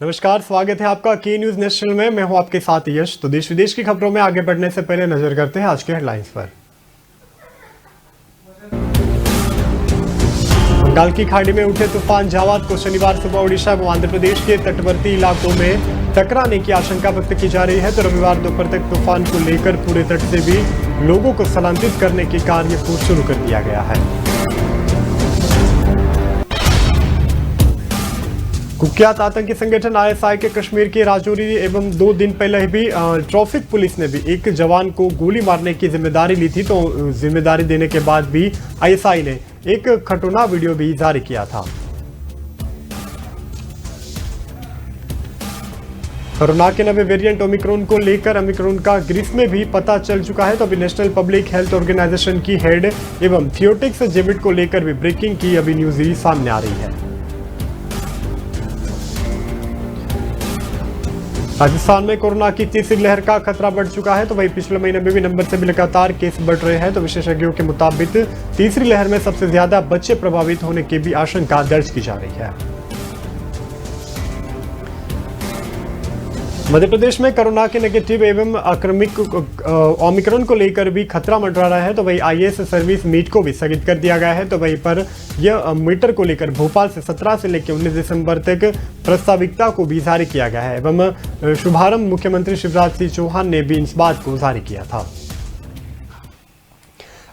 नमस्कार, स्वागत है आपका के न्यूज नेशनल में। मैं हूं आपके साथ यश। तो देश विदेश की खबरों में आगे बढ़ने से पहले नजर करते हैं आज के हेडलाइंस पर। बंगाल की खाड़ी में उठे तूफान जावाद को शनिवार सुबह ओडिशा एवं आंध्र प्रदेश के तटवर्ती इलाकों में टकराने की आशंका व्यक्त की जा रही है। तो रविवार दोपहर तक तूफान को लेकर पूरे तट से भी लोगों को स्थलांतरित करने के कार्य को शुरू कर दिया गया है। कुख्यात आतंकी संगठन आईएसआई के कश्मीर के राजौरी एवं 2 दिन पहले भी ट्रैफिक पुलिस ने भी एक जवान को गोली मारने की जिम्मेदारी ली थी। तो जिम्मेदारी देने के बाद भी आईएसआई ने एक खतरनाक वीडियो भी जारी किया था। कोरोना के नए वेरिएंट ओमिक्रॉन को लेकर ओमिक्रॉन का ग्रीस में भी पता चल चुका है। तो अभी नेशनल पब्लिक हेल्थ ऑर्गेनाइजेशन की हेड एवं थियोटिक्स जेविड को लेकर भी ब्रेकिंग की अभी न्यूज ही सामने आ रही है। राजस्थान में कोरोना की तीसरी लहर का खतरा बढ़ चुका है। तो वही पिछले महीने में भी नंबर से भी लगातार केस बढ़ रहे हैं। तो विशेषज्ञों के मुताबिक तीसरी लहर में सबसे ज्यादा बच्चे प्रभावित होने की भी आशंका दर्ज की जा रही है। मध्य प्रदेश में कोरोना के नेगेटिव एवं आक्रमिक ओमिक्रॉन को लेकर भी खतरा मंडरा रहा है। तो वही आईएएस सर्विस मीट को भी स्थगित कर दिया गया है। तो वहीं पर यह मीटर को लेकर भोपाल से 17 से लेकर 19 दिसंबर तक प्रास्ताविकता को भी जारी किया गया है एवं शुभारंभ मुख्यमंत्री शिवराज सिंह चौहान ने भी इस बात को जारी किया था।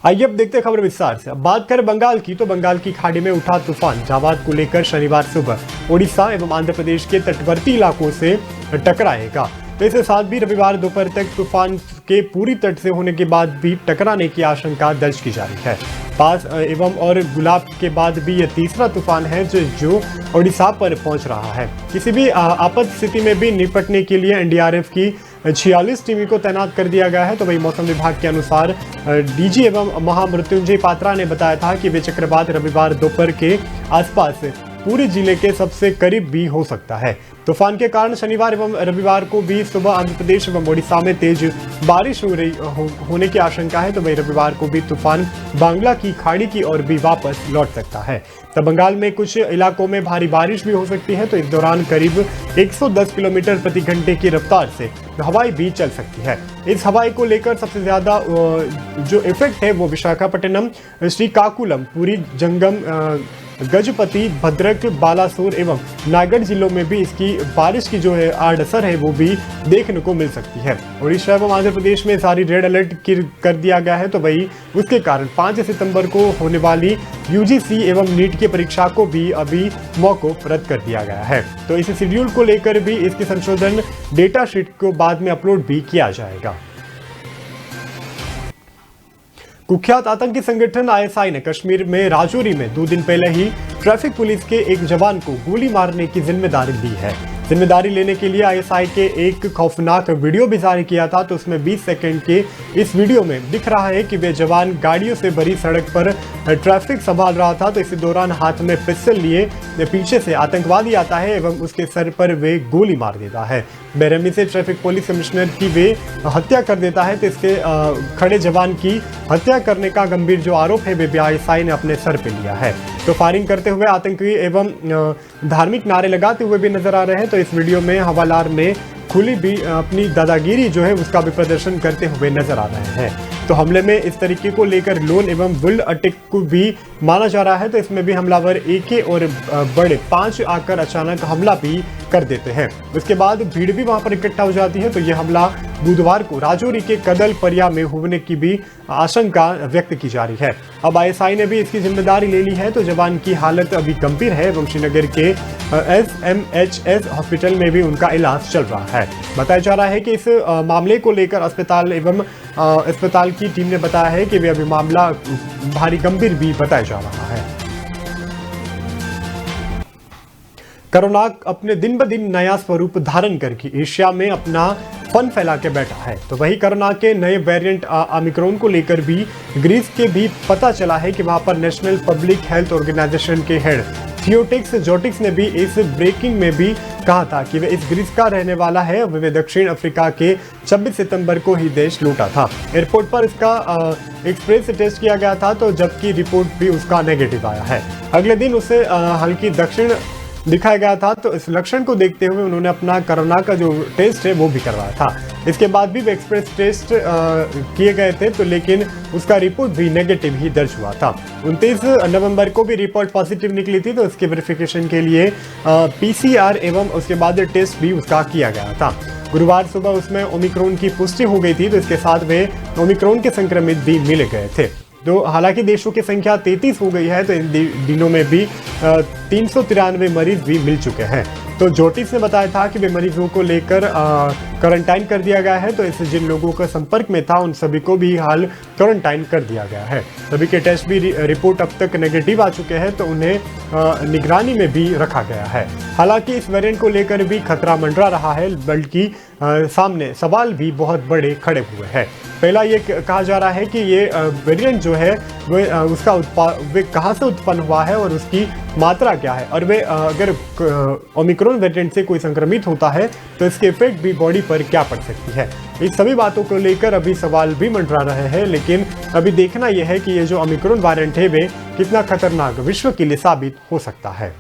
आइए अब देखते हैं खबर विस्तार से। अब बात करें बंगाल की, तो बंगाल की खाड़ी में उठा तूफान जावाद को लेकर शनिवार सुबह ओडिशा एवं आंध्र प्रदेश के तटवर्ती इलाकों से टकराएगा। तो इसके साथ भी रविवार दोपहर तक तूफान के पूरी तट से होने के बाद भी टकराने की आशंका दर्ज की जा रही है। पास एवं और गुलाब के बाद भी यह तीसरा तूफान है जो ओडिशा पर पहुंच रहा है। किसी भी आपात स्थिति में भी निपटने के लिए एनडीआरएफ की 46 टीमों को तैनात कर दिया गया है। तो वही मौसम विभाग के अनुसार डीजी एवं महामृत्युंजय पात्रा ने बताया था कि वे चक्रवात रविवार दोपहर के आसपास पूरे जिले के सबसे करीब भी हो सकता है। तूफान के कारण शनिवार एवं रविवार को भी सुबह आंध्र प्रदेश एवं ओडिशा में तेज बारिश होने की आशंका है। तो वही रविवार को भी तूफान बांग्ला की खाड़ी की ओर भी वापस लौट सकता है। तो बंगाल में कुछ इलाकों में भारी बारिश भी हो सकती है। तो इस दौरान करीब 110 किलोमीटर प्रति घंटे की रफ्तार से हवाई भी चल सकती है। इस हवाई को लेकर सबसे ज्यादा जो इफेक्ट है वो विशाखापट्टनम, श्रीकाकुलम, पुरी, जंगम, गजपति, भद्रक, बालासोर एवं नागढ़ जिलों में भी इसकी बारिश की जो है आड़ असर है वो भी देखने को मिल सकती है। ओडिशा एवं आंध्र प्रदेश में जारी रेड अलर्ट कर दिया गया है। तो वही उसके कारण 5 सितंबर को होने वाली यूजीसी एवं नीट की परीक्षा को भी अभी मौकूफ रद्द कर दिया गया है। तो इस शेड्यूल को लेकर भी इसकी संशोधन डेटा शीट को बाद में अपलोड भी किया जाएगा। कुख्यात आतंकी संगठन आईएसआई ने कश्मीर में राजौरी में 2 दिन पहले ही ट्रैफिक पुलिस के एक जवान को गोली मारने की जिम्मेदारी ली है। जिम्मेदारी लेने के लिए आईएसआई के एक खौफनाक वीडियो भी जारी किया था। तो उसमें 20 सेकंड के इस वीडियो में दिख रहा है कि वे जवान गाड़ियों से भरी सड़क पर ट्रैफिक संभाल रहा था। तो इसी दौरान हाथ में पिस्टल लिए पीछे से आतंकवादी आता है एवं उसके सर पर वे गोली मार देता है। बेरहमी से ट्रैफिक पुलिस कमिश्नर की वे हत्या कर देता है। तो इसके खड़े जवान की हत्या करने का गंभीर जो आरोप है वे आईएसआई ने अपने सर पे लिया है। तो फायरिंग करते हुए आतंकी एवं धार्मिक नारे लगाते हुए भी नजर आ रहे हैं। तो इस वीडियो में हवालार ने खुली भी अपनी दादागिरी जो है उसका भी प्रदर्शन करते हुए नजर आ रहे हैं। तो हमले में इस तरीके को लेकर लोन एवं बुल अटैक को भी माना जा रहा है। तो इसमें भी हमलावर एके और बड़े 5 आकर अचानक हमला भी कर देते हैं। उसके बाद भीड़ भी वहां पर इकट्ठा हो जाती है। तो यह हमला बुधवार को राजौरी के कदल परिया में होने की भी आशंका व्यक्त की जा रही है। अब आईएसआई ने भी इसकी जिम्मेदारी ले ली है। तो जवान की हालत अभी गंभीर है एवं श्रीनगर के SMHS हॉस्पिटल में भी उनका इलाज चल रहा है। बताया जा रहा है कि इस मामले को लेकर अस्पताल की टीम ने बताया है कि वे अभी मामला भारी गंभीर भी बताया जा रहा है। कोरोना अपने दिन ब दिन नया स्वरूप धारण करके एशिया में अपना फन फैला के बैठा है। तो वही कोरोना के नए वेरिएंट ओमिक्रॉन को लेकर भी ग्रीस के भी पता चला है कि वहां पर नेशनल पब्लिक हेल्थ ऑर्गेनाइजेशन के हेड थियोटिक्स जेविड ने भी इस ब्रेकिंग में भी कहा था कि वे इस ग्रीस का रहने वाला है। वे दक्षिण अफ्रीका के 26 सितंबर को ही देश लौटा था। एयरपोर्ट पर इसका एक्सप्रेस टेस्ट किया गया था। तो जबकि रिपोर्ट भी उसका नेगेटिव आया है। अगले दिन उसे हल्की दक्षिण दिखाया गया था। तो इस लक्षण को देखते हुए उन्होंने अपना कोरोना का जो टेस्ट है वो भी करवाया था। इसके बाद भी वे एक्सप्रेस टेस्ट किए गए थे, तो लेकिन उसका रिपोर्ट भी नेगेटिव ही दर्ज हुआ था। 29 नवंबर को भी रिपोर्ट पॉजिटिव निकली थी, तो उसके वेरिफिकेशन के लिए PCR एवं उसके बाद टेस्ट भी उसका किया गया था। गुरुवार सुबह उसमें ओमिक्रॉन की पुष्टि हो गई थी, तो इसके साथ वे ओमिक्रॉन के संक्रमित भी मिल गए थे। तो हालांकि देशों की संख्या 33 हो गई है, तो इन दिनों में भी 393 मरीज भी मिल चुके हैं। तो ज्योतिष ने बताया था कि वे मरीजों को लेकर क्वारंटाइन कर दिया गया है। तो इससे जिन लोगों का संपर्क में था उन सभी को भी हाल क्वारंटाइन कर दिया गया है। सभी के टेस्ट भी रिपोर्ट अब तक नेगेटिव आ चुके हैं, तो उन्हें निगरानी में भी रखा गया है। हालांकि इस वेरिएंट को लेकर भी खतरा मंडरा रहा है, बल्कि सामने सवाल भी बहुत बड़े खड़े हुए हैं। पहला ये कहा जा रहा है कि ये वेरिएंट जो है उसका वे कहाँ से उत्पन्न हुआ है और उसकी मात्रा क्या है, और वे अगर ओमिक्रॉन वेरिएंट से कोई संक्रमित होता है तो इसके इफेक्ट भी बॉडी पर क्या पड़ सकती है। इस सभी बातों को लेकर अभी सवाल भी मंडरा रहे हैं, लेकिन अभी देखना यह है कि ये जो ओमिक्रॉन वेरिएंट है वे कितना खतरनाक विश्व के लिए साबित हो सकता है।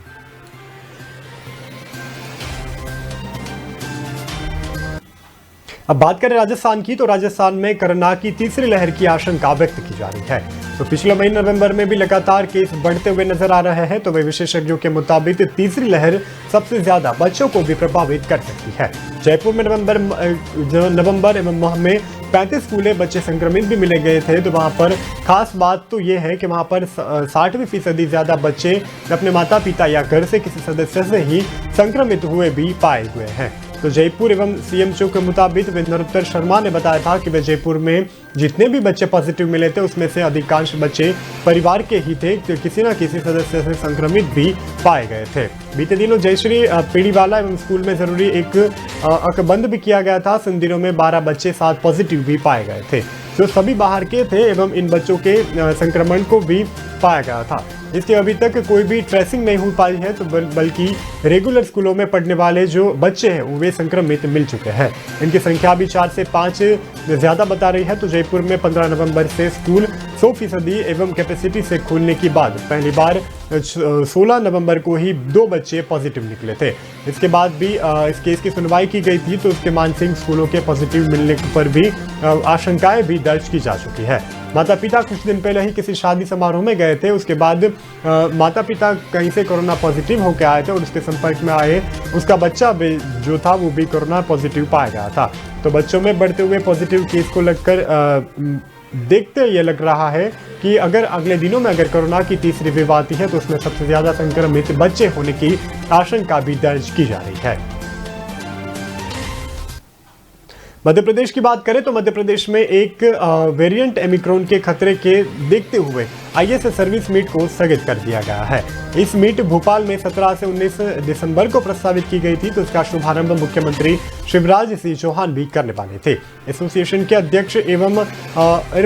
अब बात करें राजस्थान की, तो राजस्थान में कोरोना की तीसरी लहर की आशंका व्यक्त की जा रही है। तो पिछले महीने नवंबर में भी लगातार केस बढ़ते हुए नजर आ रहे हैं। तो वे विशेषज्ञों के मुताबिक तीसरी लहर सबसे ज्यादा बच्चों को भी प्रभावित कर सकती है। जयपुर में नवंबर एवं माह में 35 स्कूले बच्चे संक्रमित भी मिले गए थे। तो वहां पर खास बात तो ये है कि वहां पर 60% ज्यादा बच्चे अपने माता पिता या घर से किसी सदस्य से ही संक्रमित हुए भी पाए हुए हैं। तो जयपुर एवं CMO के मुताबिक नरोत्तर शर्मा ने बताया था कि वे जयपुर में जितने भी बच्चे पॉजिटिव मिले थे उसमें से अधिकांश बच्चे परिवार के ही थे, तो किसी न किसी सदस्य से संक्रमित भी पाए गए थे। बीते दिनों जयश्री पीड़ीवाला एवं स्कूल में जरूरी एक अकबंद भी किया गया था। इन दिनों में 12 बच्चे साथ पॉजिटिव भी पाए गए थे, जो सभी बाहर के थे एवं इन बच्चों के संक्रमण को भी पाया गया था, जिसकी अभी तक कोई भी ट्रेसिंग नहीं हो पाई है। तो बल्कि रेगुलर स्कूलों में पढ़ने वाले जो बच्चे हैं वे संक्रमित मिल चुके हैं। इनकी संख्या भी 4 से 5 ज्यादा बता रही है। तो जयपुर में 15 नवंबर से स्कूल 100% एवं कैपेसिटी से खोलने के बाद पहली बार 16 नवंबर को ही 2 बच्चे पॉजिटिव निकले थे। इसके बाद भी इस केस की सुनवाई की गई थी, तो उसके मानसिंह स्कूलों के पॉजिटिव मिलने पर भी आशंकाएं भी दर्ज की जा चुकी है। माता पिता कुछ दिन पहले ही किसी शादी समारोह में गए थे, उसके बाद माता पिता कहीं से कोरोना पॉजिटिव होकर आए थे और उसके संपर्क में आए उसका बच्चा भी जो था वो भी कोरोना पॉजिटिव पाया गया था। तो बच्चों में बढ़ते हुए पॉजिटिव केस को लगकर देखते ये लग रहा है कि अगर अगले दिनों में अगर कोरोना की तीसरी वेव आती है तो उसमें सबसे ज्यादा संक्रमित बच्चे होने की आशंका भी दर्ज की जा रही है। मध्य प्रदेश की बात करें तो मध्य प्रदेश में एक वेरिएंट ओमिक्रॉन के खतरे के देखते हुए IAS सर्विस मीट को स्थगित कर दिया गया है। इस मीट भोपाल में 17 से 19 दिसंबर को प्रस्तावित की गई थी, तो इसका शुभारंभ मुख्यमंत्री शिवराज सिंह चौहान भी करने वाले थे। एसोसिएशन के अध्यक्ष एवं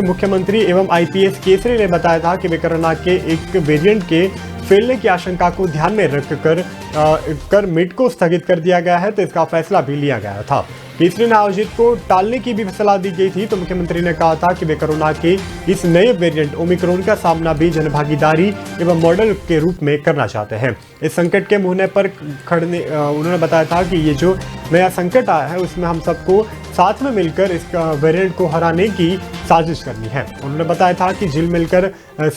मुख्यमंत्री एवं IPS केसरी ने बताया था कि वे कोरोना के एक वेरिएंट के फैलने की आशंका को ध्यान में रखकर मीट को स्थगित कर दिया गया है, तो इसका फैसला भी लिया गया था। केसरी ने आयोजित को टालने की भी सलाह दी गई थी। तो मुख्यमंत्री ने कहा था कि वे कोरोना के इस नए वेरिएंट ओमिक्रॉन का सामना भी जनभागीदारी एवं मॉडल के रूप में करना चाहते हैं। इस संकट के मुहने पर खड़ने उन्होंने बताया था कि ये जो नया संकट आया है उसमें हम सबको साथ में मिलकर इस वेरिएंट को हराने की साजिश करनी है। उन्होंने बताया था कि जिल मिलकर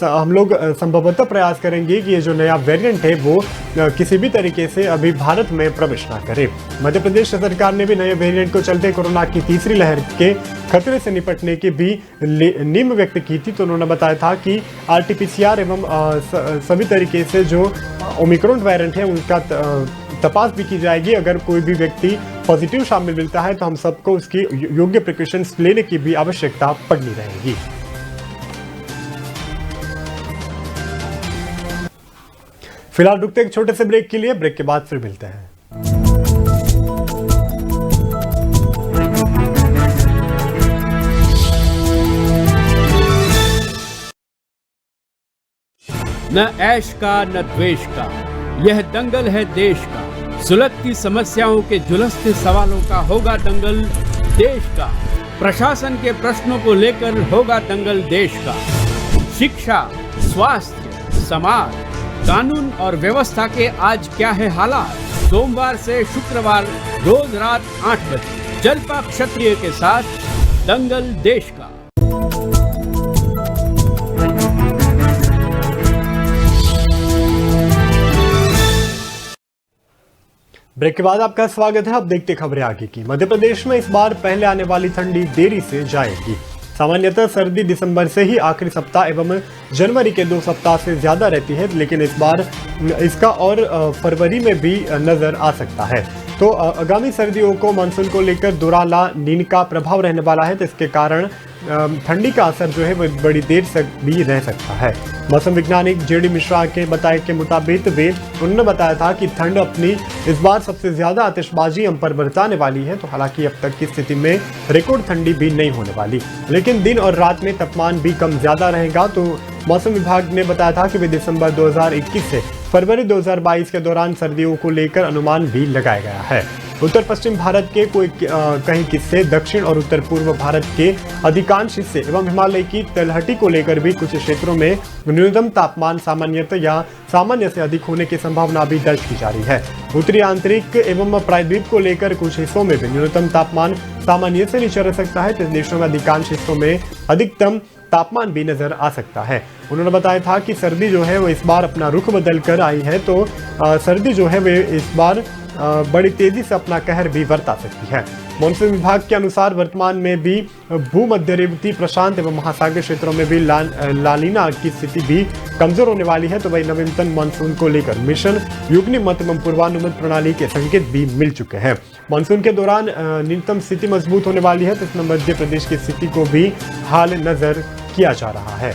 हम लोग संभवतः प्रयास करेंगे कि ये जो नया वेरिएंट है वो किसी भी तरीके से अभी भारत में प्रवेश ना करे। मध्य प्रदेश सरकार ने भी नए वेरिएंट को चलते कोरोना की तीसरी लहर के खतरे से निपटने की भी नींव व्यक्त की थी। तो उन्होंने बताया था कि RT-PCR एवं सभी तरीके से जो ओमिक्रॉन वेरिएंट है उनका तपास भी की जाएगी। अगर कोई भी व्यक्ति पॉजिटिव शामिल मिलता है तो हम सबको उसकी योग्य प्रिकॉशंस लेने की भी आवश्यकता पड़नी रहेगी। फिलहाल रुकते एक छोटे से ब्रेक के लिए, ब्रेक के बाद फिर मिलते हैं। न ऐश का न द्वेष का, यह दंगल है देश का। सुलगती समस्याओं के जुलसते सवालों का होगा दंगल देश का। प्रशासन के प्रश्नों को लेकर होगा दंगल देश का। शिक्षा, स्वास्थ्य, समाज, कानून और व्यवस्था के आज क्या है हालात। सोमवार से शुक्रवार रोज रात 8 बजे जलपा क्षत्रिय के साथ दंगल देश का। ब्रेक के बाद आपका स्वागत है। अब देखते खबरें आगे की। मध्य प्रदेश में इस बार पहले आने वाली ठंडी देरी से जाएगी। सामान्यतः सर्दी दिसंबर से ही आखिरी सप्ताह एवं जनवरी के 2 सप्ताह से ज्यादा रहती है, लेकिन इस बार इसका और फरवरी में भी नजर आ सकता है। तो आगामी सर्दियों को मानसून को लेकर दौरा ला नीन का प्रभाव रहने वाला है, तो इसके कारण ठंडी का असर जो है वो बड़ी देर तक भी रह सकता है। मौसम वैज्ञानिक जेडी मिश्रा के बताए के मुताबिक उन्होंने बताया था कि ठंड अपनी इस बार सबसे ज्यादा आतिशबाजी हम पर बरसाने वाली है। तो हालांकि अब तक की स्थिति में रिकॉर्ड ठंडी भी नहीं होने वाली, लेकिन दिन और रात में तापमान भी कम ज्यादा रहेगा। तो मौसम विभाग ने बताया था कि वे दिसंबर 2021 से फरवरी 2022 के दौरान सर्दियों को लेकर अनुमान भी लगाया गया है। उत्तर पश्चिम भारत के कई हिस्से, दक्षिण और उत्तर पूर्व भारत के अधिकांश हिस्से एवं हिमालय की तलहटी को लेकर भी कुछ क्षेत्रों में न्यूनतम तापमान सामान्यतः या सामान्य से अधिक होने की संभावना भी दर्ज की जा रही है। उत्तरी आंतरिक एवं प्रायद्वीप को लेकर कुछ हिस्सों में भी न्यूनतम तापमान सामान्य से नीचे रह सकता है। तो इन देशों में अधिकांश हिस्सों में अधिकतम तापमान भी नजर आ सकता है। उन्होंने बताया था कि सर्दी जो है वो इस बार अपना रुख बदल कर आई है। तो सर्दी जो है वे इस बार बड़ी तेजी से अपना कहर भी बरता सकती है। मॉनसून विभाग के अनुसार वर्तमान में भी भूमध्यरेवती, प्रशांत एवं महासागर क्षेत्रों में भी लानीना की स्थिति भी कमजोर होने वाली है। तो वही नवीनतम मानसून को लेकर मिशन युग्निमत एवं पूर्वानुमान प्रणाली के संकेत भी मिल चुके हैं। मानसून के दौरान न्यूनतम स्थिति मजबूत होने वाली है, तो इसमें मध्य प्रदेश की स्थिति को भी हाल नजर किया जा रहा है।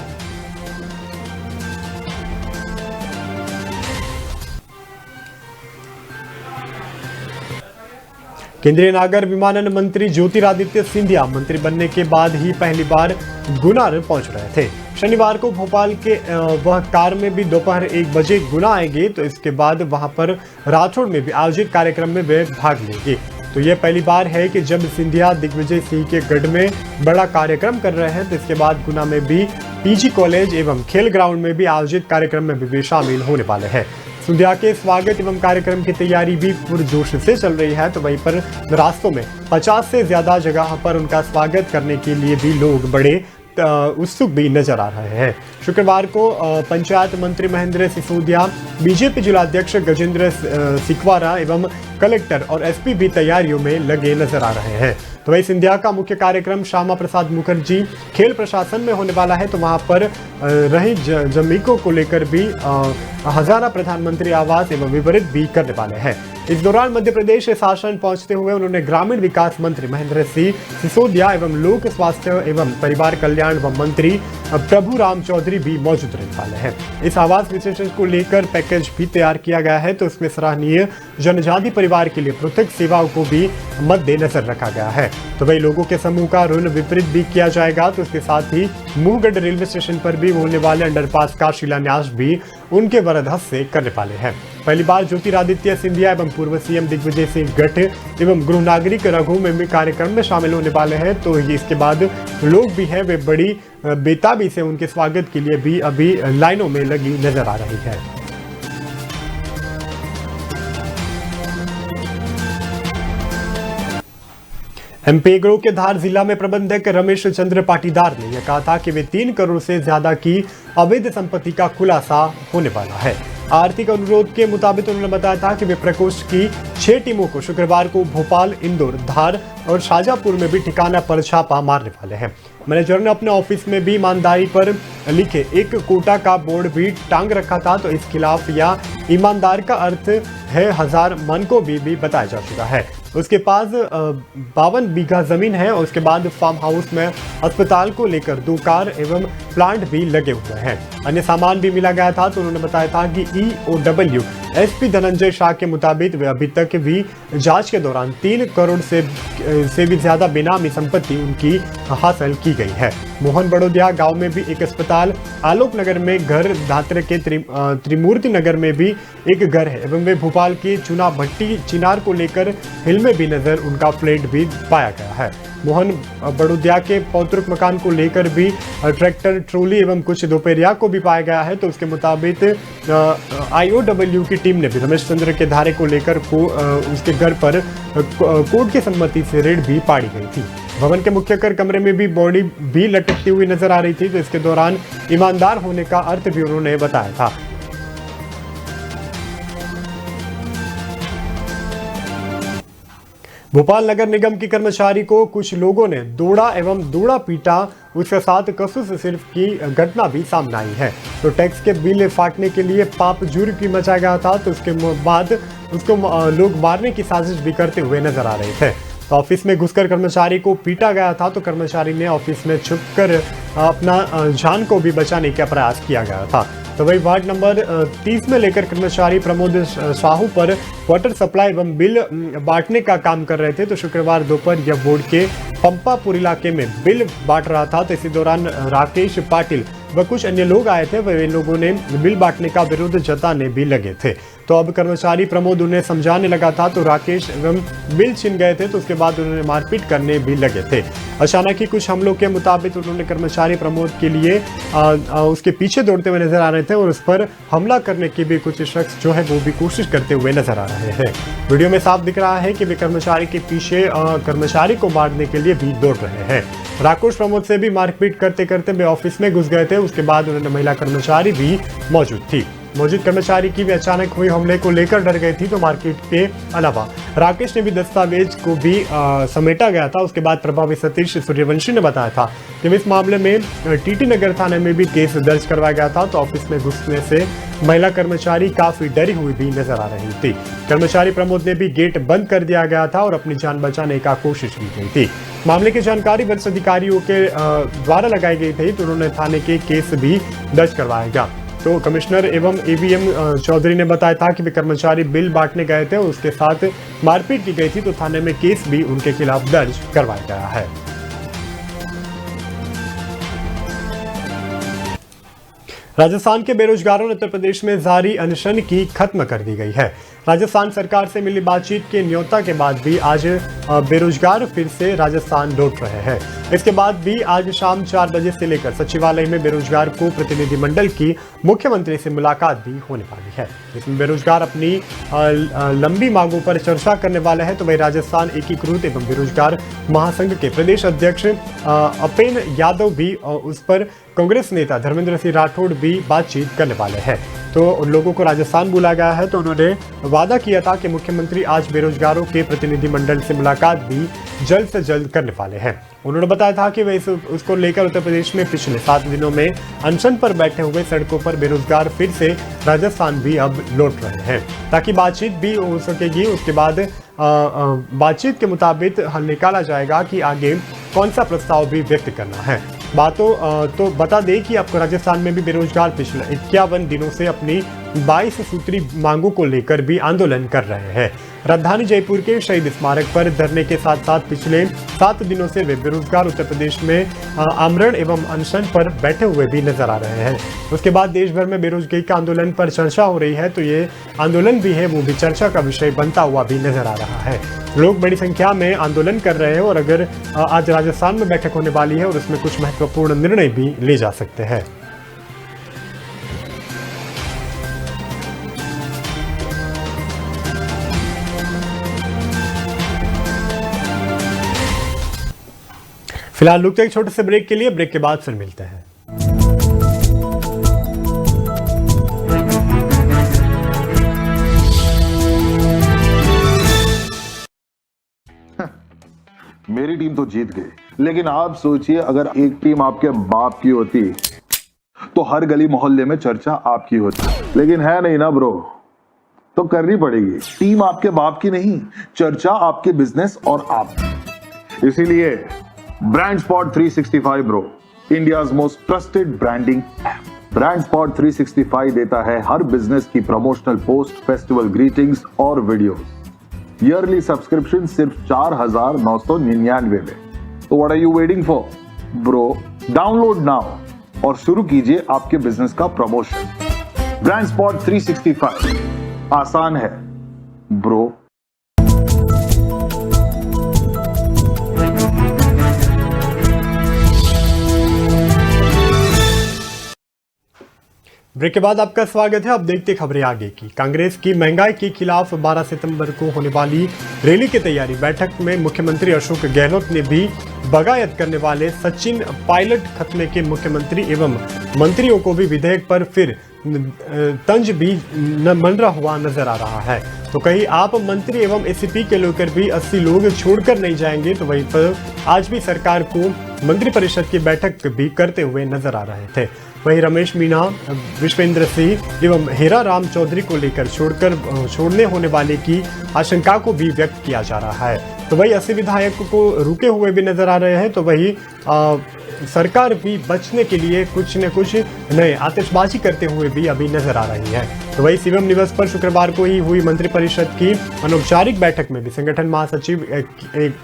केंद्रीय नागर विमानन मंत्री ज्योतिरादित्य सिंधिया मंत्री बनने के बाद ही पहली बार गुना पहुंच रहे थे। शनिवार को भोपाल के वह कार में भी दोपहर 1 बजे गुना आएंगे। तो इसके बाद वहां पर राठौड़ में भी आयोजित कार्यक्रम में वे भाग लेंगे। तो यह पहली बार है कि जब सिंधिया दिग्विजय सिंह के गढ़ में बड़ा कार्यक्रम कर रहे हैं। तो इसके बाद गुना में भी पीजी कॉलेज एवं खेल ग्राउंड में भी आयोजित कार्यक्रम में भी शामिल होने वाले हैं। सिंधिया के स्वागत एवं कार्यक्रम की तैयारी भी पुरजोश से चल रही है। तो वहीं पर रास्तों में 50 से ज्यादा जगह पर उनका स्वागत करने के लिए भी लोग बड़े उत्सुक भी नजर आ रहे हैं। शुक्रवार को पंचायत मंत्री महेंद्र सिसोदिया, बीजेपी जिलाध्यक्ष गजेंद्र सिकवारा एवं कलेक्टर और एसपी भी तैयारियों में लगे नजर आ रहे हैं। तो वही सिंधिया का मुख्य कार्यक्रम श्यामा प्रसाद मुखर्जी खेल प्रशासन में होने वाला है। तो वहां पर रही जमीकों को लेकर भी हजारा प्रधानमंत्री आवास एवं वितरित भी करने वाले हैं। इस दौरान मध्य प्रदेश शासन पहुंचते हुए उन्होंने ग्रामीण विकास मंत्री महेंद्र सिंह सिसोदिया एवं लोक स्वास्थ्य एवं परिवार कल्याण व मंत्री प्रभु राम चौधरी भी मौजूद रहने वाले हैं। इस आवास विशेषण को लेकर पैकेज भी तैयार किया गया है। तो इसमें सराहनीय जनजाति परिवार के लिए पृथक सेवाओं को भी मद्देनजर रखा गया है। तो वही लोगों के समूह का ऋण वितरित भी किया जाएगा। तो इसके साथ ही मुंहगढ़ रेलवे स्टेशन पर भी होने वाले अंडरपास का शिलान्यास भी उनके वरद हस्त से करने वाले हैं। पहली बार ज्योतिरादित्य सिंधिया एवं पूर्व सीएम दिग्विजय सिंह गठ एवं गृह नागरिक रघु में भी कार्यक्रम में शामिल होने वाले हैं। तो इसके बाद लोग भी हैं वे बड़ी बेताबी से उनके स्वागत के लिए भी अभी लाइनों में लगी नजर आ रही है। एमपी ग्रुप के धार जिला में प्रबंधक रमेश चंद्र पाटीदार ने यह कहा था कि वे 3 करोड़ से ज्यादा की अवैध संपत्ति का खुलासा होने वाला है। आर्थिक अनुरोध के मुताबिक उन्होंने बताया था कि वे प्रकोष्ठ की 6 टीमों को शुक्रवार को भोपाल, इंदौर, धार और शाजापुर में भी ठिकाना पर छापा मारने वाले हैं। मैनेजर ने अपने ऑफिस में भी ईमानदारी पर लिखे एक कोटा का बोर्ड भी टांग रखा था। तो इस खिलाफ या ईमानदार का अर्थ है 1000 मन को भी बताया जा चुका है। उसके पास 52 बीघा जमीन है और उसके बाद फार्म हाउस में अस्पताल को लेकर 2 कार एवं प्लांट भी लगे हुए हैं। अन्य सामान भी मिला गया था। तो उन्होंने बताया था कि EOW एसपी धनंजय शाह के मुताबिक वे अभी तक भी जांच के दौरान 3 करोड़ से भी ज्यादा बेनामी संपत्ति उनकी हासिल की गई है। मोहन बड़ोदिया गांव में भी एक अस्पताल, आलोक नगर में घर, धात्रे के त्रिमूर्ति नगर में भी एक घर है एवं वे भोपाल की चुना भट्टी चिनार को लेकर हिल में भी नजर उनका फ्लैट भी पाया गया है। मोहन बड़ोदिया के पौतृक मकान को लेकर भी ट्रैक्टर, ट्रोली एवं कुछ दोपहिया को भी पाया गया है। तो उसके मुताबिक IOW की टीम ने भी रमेश चंद्र के धारे को लेकर उसके घर पर कोर्ट की सम्मति से रेड भी पाड़ी गई थी। भवन के मुख्य कर कमरे में भी बॉडी भी लटकती हुई नजर आ रही थी। तो इसके दौरान ईमानदार होने का अर्थ भी उन्होंने बताया था। भोपाल नगर निगम की कर्मचारी को कुछ लोगों ने दौड़ा एवं दौड़ा पीटा, उसके साथ कसूस सिर्फ की घटना भी सामने आई है। तो टैक्स के बिल फाटने के लिए पाप जुर्म भी मचा गया था। तो उसके बाद उसको लोग मारने की साजिश भी करते हुए नजर आ रहे थे। तो ऑफिस में घुसकर कर्मचारी को पीटा गया था। तो कर्मचारी ने ऑफिस में छुपकर अपना जान को भी बचाने का प्रयास किया गया था। तो वही वार्ड नंबर 30 में लेकर कर्मचारी प्रमोद साहू पर वाटर सप्लाई एवं बिल बांटने का काम कर रहे थे। तो शुक्रवार दोपहर यह वार्ड के पंपापुर इलाके में बिल बांट रहा था। तो इसी दौरान राकेश पाटिल व कुछ अन्य लोग आए थे। वह इन लोगों ने बिल बांटने का विरोध जताने भी लगे थे। तो अब कर्मचारी प्रमोद उन्हें समझाने लगा था। तो राकेश एवं बिल छीन गए थे। तो उसके बाद उन्होंने मारपीट करने भी लगे थे। अचानक ही कुछ हमलों के मुताबिक उन्होंने कर्मचारी प्रमोद के लिए उसके पीछे दौड़ते हुए नजर आ रहे थे और उस पर हमला करने की भी कुछ शख्स जो है वो भी कोशिश करते हुए नजर आ रहे हैं। वीडियो में साफ दिख रहा है कि वे कर्मचारी के पीछे कर्मचारी को मारने के लिए भी दौड़ रहे हैं। राकेश प्रमोद से भी मारपीट करते करते वे ऑफिस में घुस गए थे। उसके बाद उन्होंने महिला कर्मचारी भी मौजूद कर्मचारी की भी अचानक हुई हमले को लेकर डर गई थी। तो मार्केट के अलावा राकेश ने भी दस्तावेज को भी समेटा गया था। उसके बाद प्रभावी सतीश सूर्यवंशी ने बताया था कि इस मामले में टीटी नगर थाने में भी केस दर्ज करवाया गया था। तो ऑफिस में घुसने से महिला कर्मचारी काफी डरी हुई भी नजर आ रही थी। कर्मचारी प्रमोद ने भी गेट बंद कर दिया गया था और अपनी जान बचाने का कोशिश की गई थी। मामले की जानकारी वरिष्ठ अधिकारियों के द्वारा लगाई गई थी। तो उन्होंने थाने के केस भी दर्ज करवाया गया। तो कमिश्नर एवं AVM चौधरी ने बताया था कि वे कर्मचारी बिल बांटने गए थे और उसके साथ मारपीट की गई थी। तो थाने में केस भी उनके खिलाफ दर्ज करवाया गया है। राजस्थान के बेरोजगारों ने उत्तर प्रदेश में जारी अनशन की खत्म कर दी गई है। राजस्थान सरकार से मिली बातचीत के न्योता के बाद भी आज बेरोजगार फिर से राजस्थान लौट रहे हैं। इसके बाद भी आज शाम 4 बजे से लेकर सचिवालय में बेरोजगार को प्रतिनिधिमंडल की मुख्यमंत्री से मुलाकात भी होने वाली है। इसमें बेरोजगार अपनी लंबी मांगों पर चर्चा करने वाले हैं। तो वही राजस्थान एकीकृत एवं बेरोजगार महासंघ के प्रदेश अध्यक्ष अपेन यादव भी उस पर कांग्रेस नेता धर्मेंद्र सिंह राठौड़ भी बातचीत करने वाले हैं। तो उन लोगों को राजस्थान बुलाया गया है। तो उन्होंने वादा किया था कि मुख्यमंत्री आज बेरोजगारों के प्रतिनिधिमंडल से मुलाकात भी जल्द से जल्द करने वाले हैं। उन्होंने बताया था कि वे उसको लेकर उत्तर प्रदेश में पिछले 7 दिनों में अनशन पर बैठे हुए सड़कों पर बेरोजगार फिर से राजस्थान भी अब लौट रहे हैं ताकि बातचीत भी हो सकेगी। उसके बाद बातचीत के मुताबिक हल निकाला जाएगा कि आगे कौन सा प्रस्ताव भी व्यक्त करना है। तो बता दें कि आपको राजस्थान में भी बेरोजगार पिछले 51 दिनों से अपनी 22 सूत्री मांगों को लेकर भी आंदोलन कर रहे हैं। राजधानी जयपुर के शहीद स्मारक पर धरने के साथ साथ पिछले 7 दिनों से वे बेरोजगार उत्तर प्रदेश में आमरण एवं अनशन पर बैठे हुए भी नजर आ रहे हैं। उसके बाद देश भर में बेरोजगारी का आंदोलन पर चर्चा हो रही है। तो ये आंदोलन भी है वो भी चर्चा का विषय बनता हुआ भी नजर आ रहा है। लोग बड़ी संख्या में आंदोलन कर रहे हैं और अगर आज राजस्थान में बैठक होने वाली है और उसमें कुछ महत्वपूर्ण निर्णय भी ले जा सकते हैं। फिलहाल रुकते एक छोटे से ब्रेक के लिए। ब्रेक के बाद फिर मिलते हैं। मेरी टीम तो जीत गई, लेकिन आप सोचिए अगर एक टीम आपके बाप की होती तो हर गली मोहल्ले में चर्चा आपकी होती, लेकिन है नहीं ना ब्रो, तो करनी पड़ेगी। टीम आपके बाप की नहीं, चर्चा आपके बिजनेस और आप। इसीलिए brand spot 365 bro, India's most trusted branding app. Brand spot 365 देता है हर बिजनेस की प्रमोशनल पोस्ट, फेस्टिवल ग्रीटिंग्स और वीडियोस। ईयरली सब्सक्रिप्शन सिर्फ 4,999 में। तो what are you waiting for bro, download now और शुरू कीजिए आपके बिजनेस का प्रमोशन। ब्रांड स्पॉट 365 आसान है ब्रो। ब्रेक के बाद आपका स्वागत है। अब देखते खबरें आगे की। कांग्रेस की महंगाई के खिलाफ 12 सितंबर को होने वाली रैली की तैयारी। बैठक में मुख्यमंत्री अशोक गहलोत ने भी बगायत करने वाले सचिन पायलट खत्मे के मुख्यमंत्री एवं मंत्रियों को भी विधेयक पर फिर तंज भी मंडरा हुआ नजर आ रहा है। तो कहीं आप मंत्री एवं एसीपी के लेकर भी 80 लोग छोड़कर नहीं जाएंगे, तो वहीं पर आज भी सरकार को मंत्रिपरिषद की बैठक भी करते हुए नजर आ रहे थे। वहीं रमेश मीणा, विश्वेंद्र सिंह एवं हीरा राम चौधरी को लेकर छोड़ने होने वाले की आशंका को भी व्यक्त किया जा रहा है। तो वही 80 विधायक को रुके हुए भी नजर आ रहे हैं। तो वही सरकार भी बचने के लिए कुछ न कुछ नए आतिशबाजी करते हुए भी अभी नजर आ रही है। तो वही सीएम निवास पर शुक्रवार को ही हुई मंत्रिपरिषद की अनौपचारिक बैठक में भी संगठन महासचिव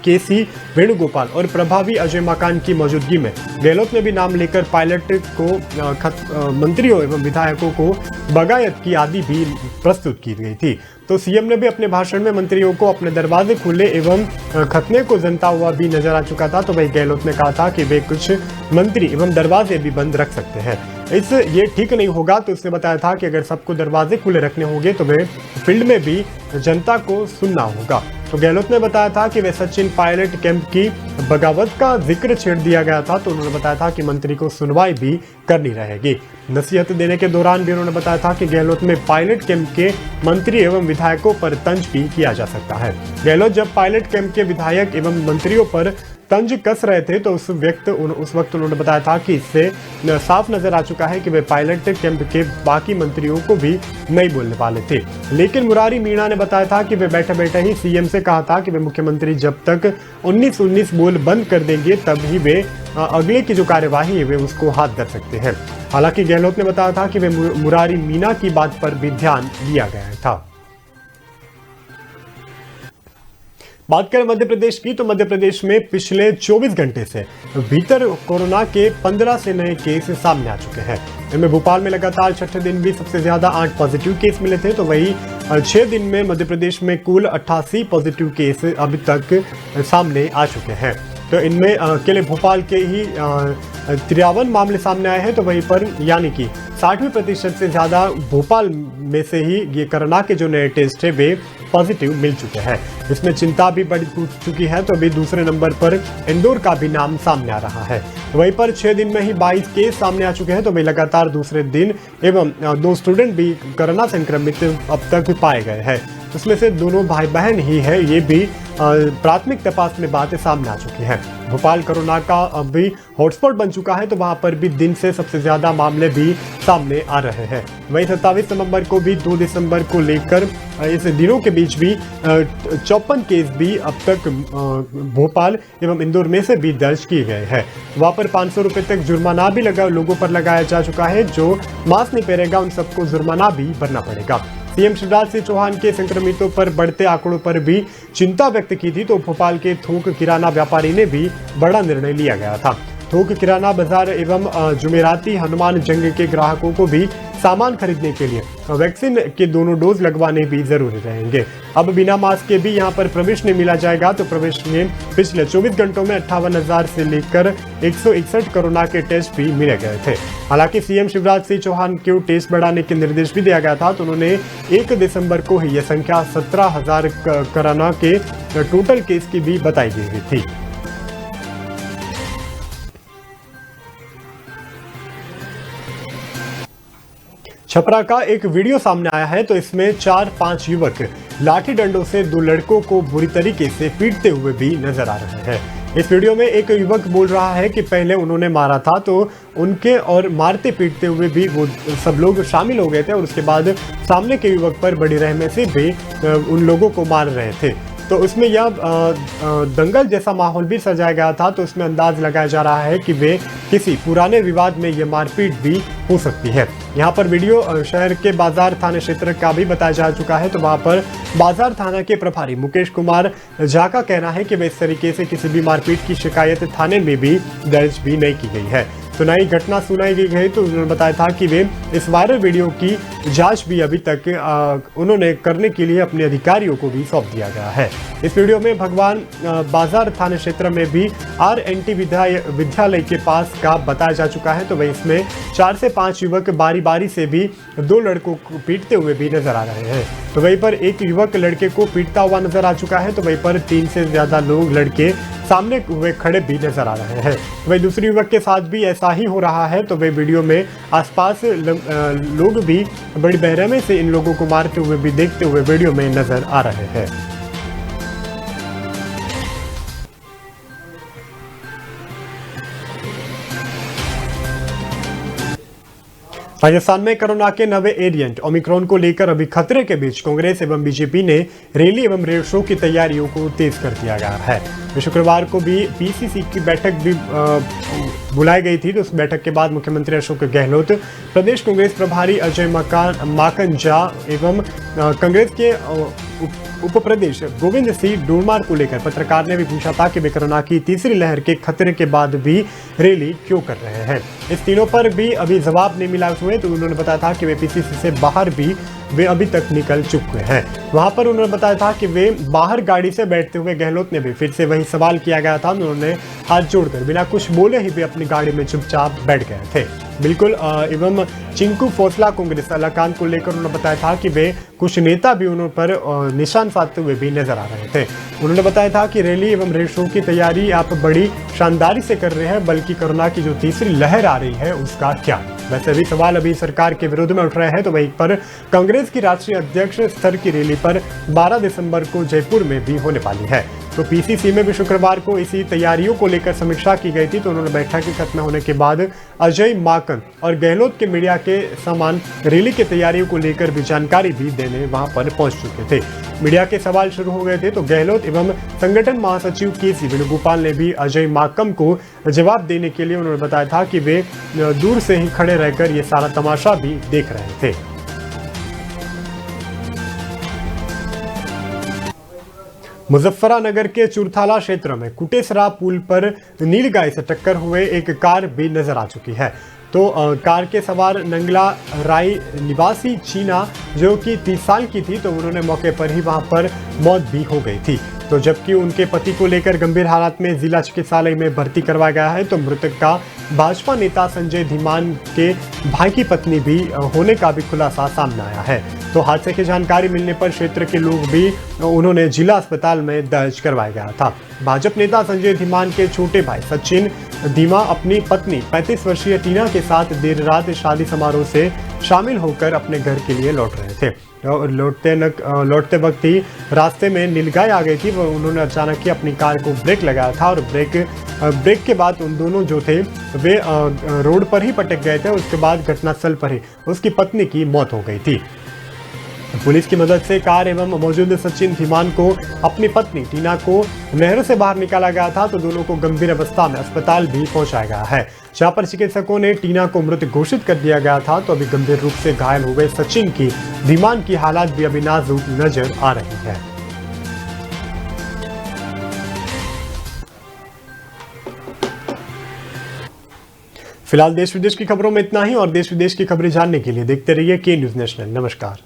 केसी वेणुगोपाल और प्रभावी अजय माकन की मौजूदगी में गहलोत ने भी नाम लेकर पायलट को मंत्रियों एवं विधायकों को बगायत की आदि भी प्रस्तुत की गई थी। तो सीएम ने भी अपने भाषण में मंत्रियों को अपने दरवाजे खुले एवं खतने को जनता हुआ भी नजर आ चुका था। तो वही गहलोत ने कहा था कि वे कुछ मंत्री एवं दरवाजे भी बंद रख सकते हैं, ये ठीक नहीं होगा। तो उसने बताया था कि अगर सबको दरवाजे खुले रखने होंगे तो वे फील्ड में भी जनता को सुनना होगा। तो गहलोत ने बताया था कि वे सचिन पायलट कैंप की बगावत का जिक्र छेड़ दिया गया था। तो उन्होंने बताया था कि मंत्री को सुनवाई भी करनी रहेगी। नसीहत देने के दौरान भी उन्होंने बताया था कि गहलोत में पायलट कैंप के मंत्री एवं विधायकों पर तंज भी किया जा सकता है। गहलोत जब पायलट कैंप के विधायक एवं मंत्रियों पर तंज कस रहे थे तो उस वक्त उन्होंने बताया था कि इससे साफ नजर आ चुका है कि वे पायलट कैंप के बाकी मंत्रियों को भी नहीं बोलने वाले थे। लेकिन मुरारी मीणा ने बताया था कि वे बैठे बैठे ही सीएम से कहा था कि वे मुख्यमंत्री जब तक 19-19 बोल बंद कर देंगे तब ही वे अगले की जो कार्यवाही है वे उसको हाथ धर सकते हैं। हालांकि गहलोत ने बताया था कि वे मुरारी मीणा की बात पर भी ध्यान दिया गया था। बात करें मध्य प्रदेश की, तो मध्य प्रदेश में पिछले 24 घंटे से भीतर कोरोना के 15 से नए केस सामने आ चुके हैं। इनमें भोपाल में लगातार छठे दिन भी सबसे ज्यादा 8 पॉजिटिव केस मिले थे। तो वही 6 दिन में मध्य प्रदेश में कुल 88 पॉजिटिव केस अभी तक सामने आ चुके हैं। तो इनमें अकेले भोपाल के ही 53 मामले सामने आए हैं। तो वहीं पर यानी कि 60% से ज्यादा भोपाल में से ही ये कोरोना के जो नए टेस्ट है वे पॉजिटिव मिल चुके हैं। इसमें चिंता भी बढ़ चुकी है। तो अभी दूसरे नंबर पर इंदौर का भी नाम सामने आ रहा है। वहीं पर 6 दिन में ही 22 केस सामने आ चुके हैं। तो वे लगातार दूसरे दिन एवं 2 स्टूडेंट भी कोरोना संक्रमित अब तक पाए गए हैं। उसमें से दोनों भाई बहन ही है, ये भी प्राथमिक तपास में बातें सामने आ चुकी हैं। भोपाल कोरोना का अभी हॉटस्पॉट बन चुका है। तो वहां पर भी दिन से सबसे ज्यादा मामले भी सामने आ रहे हैं। वहीं 27 नवंबर को भी 2 दिसंबर को लेकर इस दिनों के बीच भी 54 केस भी अब तक भोपाल एवं इंदौर में से भी दर्ज किए गए हैं। वहां पर 500 रुपए तक जुर्माना भी लोगों पर लगाया जा चुका है। जो मास्क नहीं पहनेगा उन सबको जुर्माना भी भरना पड़ेगा। सीएम शिवराज सिंह चौहान के संक्रमितों पर बढ़ते आंकड़ों पर भी चिंता व्यक्त की थी। तो भोपाल के थोक किराना व्यापारी ने भी बड़ा निर्णय लिया गया था। थोक किराना बाजार एवं जुमेराती हनुमान जंग के ग्राहकों को भी सामान खरीदने के लिए वैक्सीन के दोनों डोज लगवाने भी जरूरी रहेंगे। अब बिना मास्क के भी यहां पर प्रवेश नहीं मिला जाएगा। तो प्रवेश में पिछले 24 घंटों में 58,000 से लेकर 161 कोरोना के टेस्ट भी मिले गए थे। हालांकि सीएम शिवराज सिंह चौहान को टेस्ट बढ़ाने के निर्देश भी दिया गया था। तो उन्होंने 1 दिसंबर को ही यह संख्या 17,000 कोरोना के टोटल केस की भी बताई गई थी। छपरा का एक वीडियो सामने आया है। तो इसमें 4-5 युवक लाठी डंडों से 2 लड़कों को बुरी तरीके से पीटते हुए भी नजर आ रहे हैं। इस वीडियो में एक युवक बोल रहा है कि पहले उन्होंने मारा था, तो उनके और मारते पीटते हुए भी वो सब लोग शामिल हो गए थे और उसके बाद सामने के युवक पर बड़ी रहमे से भी उन लोगों को मार रहे थे। तो उसमें यह दंगल जैसा माहौल भी सजाया गया था। तो उसमें अंदाज लगाया जा रहा है कि वे किसी पुराने विवाद में ये मारपीट भी हो सकती है। यहाँ पर वीडियो शहर के बाजार थाना क्षेत्र का भी बताया जा चुका है। तो वहाँ पर बाजार थाना के प्रभारी मुकेश कुमार झा का कहना है कि वे इस तरीके से किसी भी मारपीट की शिकायत थाने में भी दर्ज भी नहीं की गई है। तो नई घटना सुनाई गई तो उन्होंने बताया था कि वे इस वायरल वीडियो की जांच भी अभी तक उन्होंने करने के लिए अपने अधिकारियों को भी सौंप दिया गया है। इस वीडियो में भगवान बाजार थाना क्षेत्र में भी RNT विद्यालय के पास का बताया जा चुका है। तो वही इसमें 4 से 5 युवक बारी बारी से भी 2 लड़कों को पीटते हुए भी नजर आ रहे हैं। तो वहीं पर एक युवक लड़के को पीटता हुआ नजर आ चुका है। तो वहीं पर 3 से ज्यादा लोग लड़के सामने हुए खड़े भी नजर आ रहे हैं। वही दूसरे युवक के साथ भी ऐसा ही हो रहा है। तो वे वीडियो में आसपास लोग भी बड़ी बेरहमी से इन लोगों को मारते हुए भी देखते हुए वीडियो में नजर आ रहे हैं। राजस्थान में कोरोना के नए वेरिएंट ओमिक्रॉन को लेकर अभी खतरे के बीच कांग्रेस एवं बीजेपी ने रैली एवं रोड शो की तैयारियों को तेज कर दिया गया है। शुक्रवार को भी पीसीसी की बैठक भी बुलाई गई थी। तो उस बैठक के बाद मुख्यमंत्री अशोक गहलोत, प्रदेश कांग्रेस प्रभारी अजय माकन झा एवं कांग्रेस के उप प्रदेश गोविंद सिंह डोरमार को लेकर पत्रकार ने भी पूछा था कि वे कोरोना की तीसरी लहर के खतरे के बाद भी रैली क्यों कर रहे हैं। इस तीनों पर भी अभी जवाब नहीं मिला हुए। तो उन्होंने बताया था कि वे पीसीसी से बाहर भी वे अभी तक निकल चुके हैं। वहां पर उन्होंने बताया था कि वे बाहर गाड़ी से बैठते हुए गहलोत ने भी फिर से वही सवाल किया गया था। उन्होंने हाथ जोड़कर बिना कुछ बोले ही वे अपनी गाड़ी में चुपचाप बैठ गए थे। बिल्कुल एवं चिंकू फौसला कांग्रेस अलाकान को लेकर उन्होंने बताया था कि वे कुछ नेता भी उन पर निशान साधते हुए भी नजर आ रहे थे। उन्होंने बताया था कि रैली एवं रोड शो की तैयारी आप बड़ी शानदारी से कर रहे हैं, बल्कि कोरोना की जो तीसरी लहर आ रही है उसका क्या। वैसे भी सवाल अभी सरकार के विरोध में उठ रहे हैं। तो वहीं पर कांग्रेस की राष्ट्रीय अध्यक्ष स्तर की रैली पर 12 दिसंबर को जयपुर में भी होने वाली है। तो पीसीसी में भी शुक्रवार को इसी तैयारियों को लेकर समीक्षा की गई थी। तो उन्होंने बैठक के खत्म होने के बाद अजय माकन और गहलोत के मीडिया के समान रैली की तैयारियों को लेकर भी जानकारी भी देने वहां पर पहुंच चुके थे। मीडिया के सवाल शुरू हो गए थे। तो गहलोत एवं संगठन महासचिव केसी वेणुगोपाल ने भी अजय माकन को जवाब देने के लिए उन्होंने बताया था कि वे दूर से ही खड़े रहकर ये सारा तमाशा भी देख रहे थे। मुजफ्फरनगर के चुरथाला क्षेत्र में कुटेसरा पुल पर नीलगाय से टक्कर हुए एक कार भी नजर आ चुकी है। तो कार के सवार नंगला राय निवासी चीना जो कि 30 साल की थी, तो उन्होंने मौके पर ही वहां पर मौत भी हो गई थी। तो जबकि उनके पति को लेकर गंभीर हालत में जिला चिकित्सालय में भर्ती करवाया गया है। तो मृतक का भाजपा नेता संजय धीमान के भाई की पत्नी भी होने का भी खुलासा सामने आया है। तो हादसे की जानकारी मिलने पर क्षेत्र के लोग भी उन्होंने जिला अस्पताल में दर्ज करवाया गया था। भाजपा नेता संजय धीमान के छोटे भाई सचिन धीमा अपनी पत्नी 35 वर्षीय टीना के साथ देर रात शादी समारोह से शामिल होकर अपने घर के लिए लौट रहे थे। लौटते वक्त ही रास्ते में नीलगाय आ गई थी। उन्होंने अचानक ही अपनी कार को ब्रेक लगाया था और ब्रेक के बाद उन दोनों जो थे वे रोड पर ही पटक गए थे। उसके बाद घटनास्थल पर ही उसकी पत्नी की मौत हो गई थी। पुलिस की मदद से कार एवं मौजूद सचिन धीमान को अपनी पत्नी टीना को नहर से बाहर निकाला गया था। तो दोनों को गंभीर अवस्था में अस्पताल भी पहुंचाया गया है, जहां पर चिकित्सकों ने टीना को मृत घोषित कर दिया गया था। तो अभी गंभीर रूप से घायल हुए सचिन की धीमान की हालत भी अभी नाजुक नजर आ रही है। फिलहाल देश विदेश की खबरों में इतना ही, और देश विदेश की खबरें जानने के लिए देखते रहिए के न्यूज नेशनल। नमस्कार।